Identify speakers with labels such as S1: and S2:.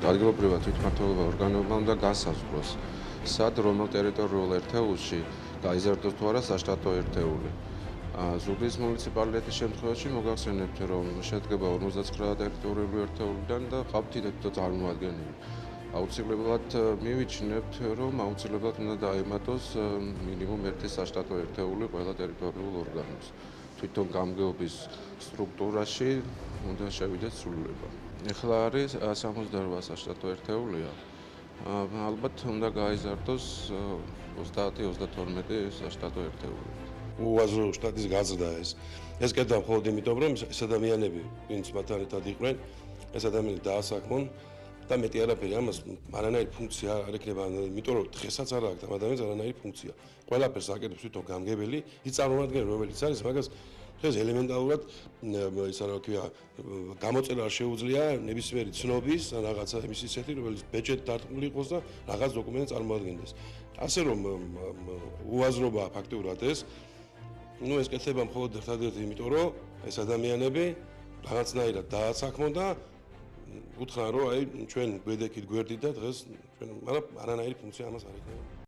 S1: ადგილობრივად თვითმმართველობა ორგანოებმა უნდა გასაზღვროს, სად რომელ ტერიტორიულ ერთეულში გაიზარდოს თუ არა საშტატო ერთეული. ზუგდიდის მუნიციპალიტეტის შემთხვევაში მოგახსენებთ, რომ შედგება 59 ტერიტორიული ერთეულიდან და ყავთ თითო წარმოადგენელი. აუცილებლად მივიჩნევთ, რომ აუცილებლად უნდა დაემატოს მინიმუმ ერთი საშტატო ერთეული ყველა ტერიტორიულ ორგანოს. თვითონ გამგეობის სტრუქტურაში უნდა შევიდეს სრულება. ეხლა არის 68 საშტატო ერთეულია. ალბათ უნდა გაიზარდოს 30-32 საშტატო ერთეული.
S2: უაზრო შტატის გაზრდა ეს კედა მხოლოდ იმიტომ, რომ ეს ადამიანები, ვინც მათთან ერთად იყვნენ, ეს ადამიანები დაასაქმონ და მეტი არაფერი ამას არანაირი ფუნქცია არ ექნება, იმიტომ რომ დღესაც არ აქვს ამ ადამიანს არანაირი ფუნქცია. ყველაფერს აკეთებს თვითონ გამგებელი, ის წარმომადგენელი რომელიც არის, მაგას დღეს ელემენტარულად ისა რა ქვია, გამოწერა არ შეუძლია ნებისმიერი ცნობის ან რაღაცა იმის ისეთი, რომელიც ბეჭედ დარტყმული იყოს და რაღაც დოკუმენტი წარმოადგენდეს. ასე რომ უაზრობა ფაქტიურად ეს ეს კეთება მხოლოდ ერთადერთი იმიტომ, რომ ეს ადამიანები რაღაცნაირად დაასაქმონ და უთხრან, რომ აი ჩვენ გვედექით გვერდით და დღეს ჩვენ არანაირი ფუნქცია ამას არ ექნება.